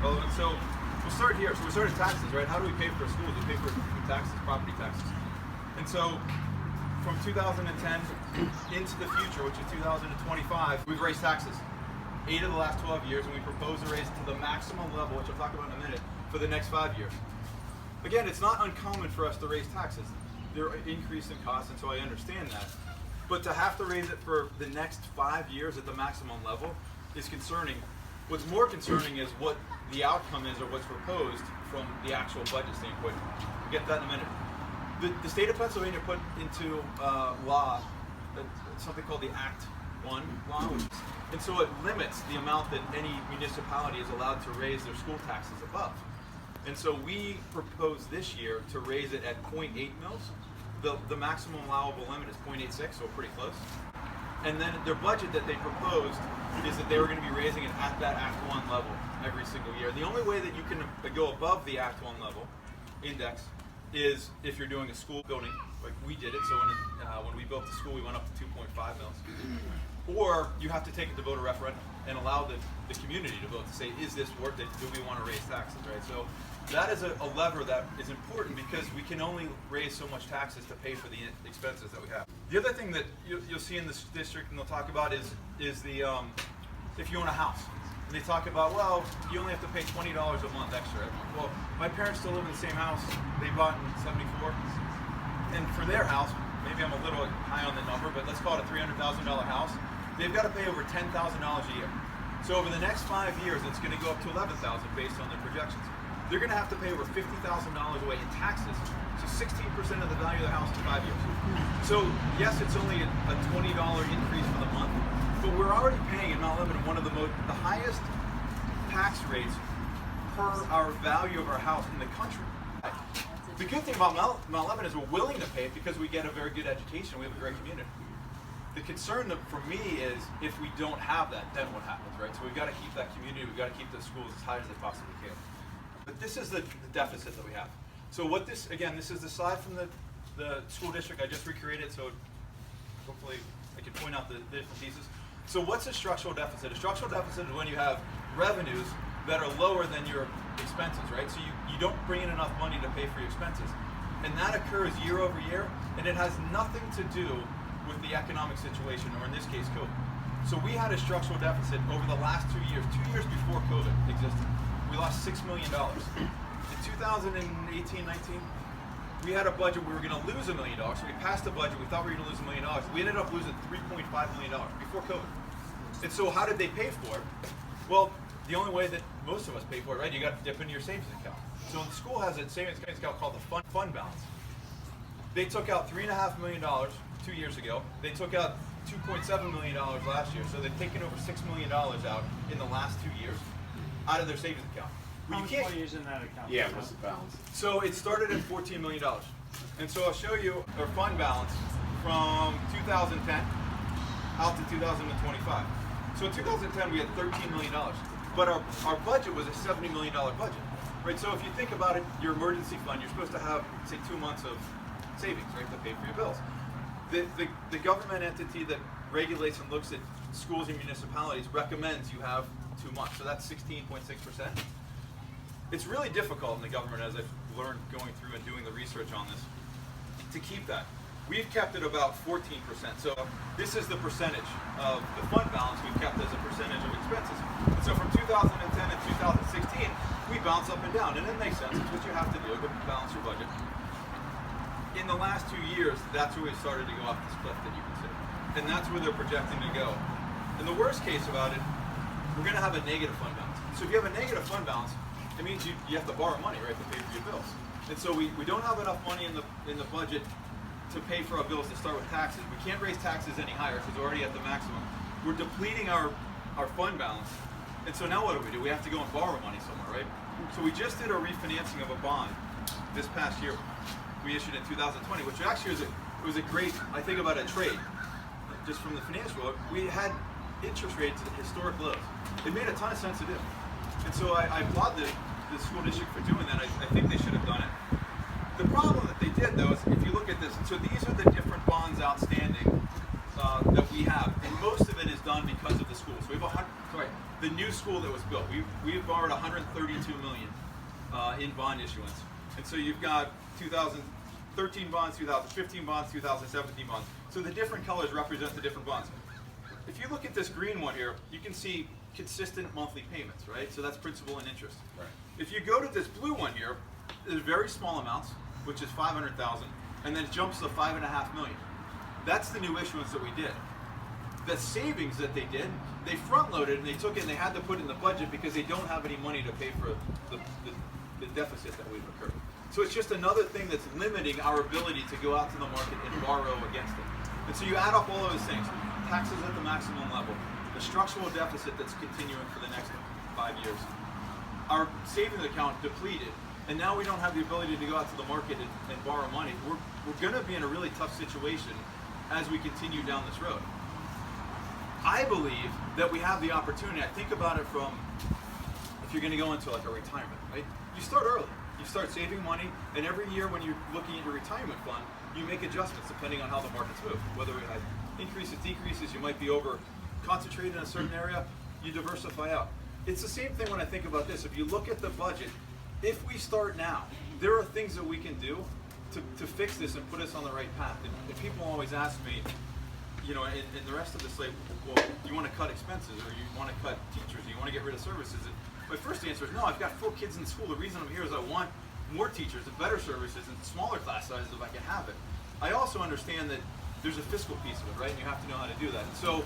relevant. So we'll start here. So we started taxes, right? How do we pay for schools? We pay for taxes, property taxes. And so from 2010 into the future, which is 2025, we've raised taxes 8 of the last 12 years, and we propose to raise to the maximum level, which I'll talk about in a minute, for the next 5 years. Again, it's not uncommon for us to raise taxes. They're increase in costs, and so I understand that. But to have to raise it for the next 5 years at the maximum level is concerning. What's more concerning is what the outcome is, or what's proposed from the actual budget standpoint. We'll get that in a minute. The state of Pennsylvania put into law something called the Act 1 law, and so it limits the amount that any municipality is allowed to raise their school taxes above. And so we propose this year to raise it at 0.8 mils. The maximum allowable limit is 0.86, so pretty close. And then their budget that they proposed is that they were going to be raising it at that Act 1 level every single year. The only way that you can go above the Act 1 level index is if you're doing a school building, like we did it. So when we built the school, we went up to 2.5 mils. Or you have to take it to voter referendum and allow the community to vote to say, is this worth it? Do we want to raise taxes, right? So that is a lever that is important because we can only raise so much taxes to pay for the expenses that we have. The other thing that you'll see in this district, and they'll talk about, is the if you own a house. And they talk about, well, you only have to pay $20 a month extra every month. Well, my parents still live in the same house they bought in '74, and for their house, maybe I'm a little high on the number, but let's call it a $300,000 house. They've got to pay over $10,000 a year. So over the next 5 years, it's going to go up to $11,000 based on their projections. They're going to have to pay over $50,000 away in taxes, so 16% of the value of the house in 5 years. So yes, it's only a $20 increase for the month, but we're already paying in Mount Lebanon one of the highest tax rates per our value of our house in the country. The good thing about Mount Lebanon is we're willing to pay it because we get a very good education. We have a great community. The concern for me is if we don't have that, then what happens, right? So we've got to keep that community, we've got to keep the schools as high as they possibly can. But this is the deficit that we have. So what this is the slide from the school district. I just recreated, so hopefully I can point out the different pieces. So what's a structural deficit? A structural deficit is when you have revenues that are lower than your expenses, right? So you don't bring in enough money to pay for your expenses. And that occurs year over year, and it has nothing to do with the economic situation, or in this case, COVID. So we had a structural deficit over the last 2 years, 2 years before COVID existed. We lost $6 million. In 2018-19, we had a budget we were going to lose $1 million. So we passed the budget. We thought we were going to lose $1 million. We ended up losing $3.5 million before COVID. And so how did they pay for it? Well, the only way that most of us pay for it, right? You got to dip into your savings account. So the school has a savings account called the fund balance. They took out $3.5 million 2 years ago. They took out $2.7 million last year. So they've taken over $6 million out in the last 2 years out of their savings account. How much money is in that account? Yeah, what's the balance? So it started at $14 million. And so I'll show you our fund balance from 2010 out to 2025. So in 2010 we had $13 million, but our budget was a $70 million budget, right? So if you think about it, your emergency fund, you're supposed to have, say, 2 months of savings, right, to pay for your bills. The government entity that regulates and looks at schools and municipalities recommends you have 2 months, so that's 16.6%. It's really difficult in the government, as I've learned going through and doing the research on this, to keep that. We've kept it about 14%. So this is the percentage of the fund balance we've kept as a percentage of expenses. And so from 2010 and 2016, we bounce up and down, and it makes sense. It's what you have to do to balance your budget. In the last 2 years, that's where we started to go off this cliff that you can see. And that's where they're projecting to go. And the worst case about it, we're going to have a negative fund balance. So if you have a negative fund balance, it means you have to borrow money, right, to pay for your bills. And so we don't have enough money in the budget to pay for our bills to start with taxes. We can't raise taxes any higher because we're already at the maximum. We're depleting our fund balance. And so now what do? We have to go and borrow money somewhere, right? So we just did a refinancing of a bond this past year. We issued in 2020, which actually was a great, I think about a trade, just from the financial world. We had interest rates at historic lows. It made a ton of sense to do. And so I applaud the school district for doing that. I think they should have done it. The problem that they did, though, is if you look at this, so these are the different bonds outstanding that we have, and most of it is done because of the school. So we have the new school that was built. We've borrowed 132 million in bond issuance, and so you've got 2013 bonds, 2015 bonds, 2017 bonds. So the different colors represent the different bonds. If you look at this green one here, you can see consistent monthly payments, right? So that's principal and interest. Right. If you go to this blue one here, there's very small amounts, which is 500,000, and then it jumps to 5.5 million. That's the new issuance that we did. The savings that they did, they front loaded and they took it and they had to put it in the budget because they don't have any money to pay for the deficit that we've incurred. So it's just another thing that's limiting our ability to go out to the market and borrow against it. And so you add up all of those things, taxes at the maximum level, the structural deficit that's continuing for the next 5 years, our savings account depleted, and now we don't have the ability to go out to the market and borrow money. We're going to be in a really tough situation as we continue down this road. I believe that we have the opportunity. I think about it from, if you're going to go into like a retirement, right? You start early. You start saving money, and every year when you're looking at your retirement fund, you make adjustments depending on how the markets move. Whether it has increases, decreases, you might be over concentrated in a certain area, you diversify out. It's the same thing when I think about this. If you look at the budget, if we start now, there are things that we can do to fix this and put us on the right path. And people always ask me, you know, and the rest of this, like, well, you want to cut expenses, or you want to cut teachers, or you want to get rid of services? And my first answer is no. I've got 4 kids in school. The reason I'm here is I want more teachers and better services and smaller class sizes if I can have it. I also understand that there's a fiscal piece of it, right? And you have to know how to do that. And so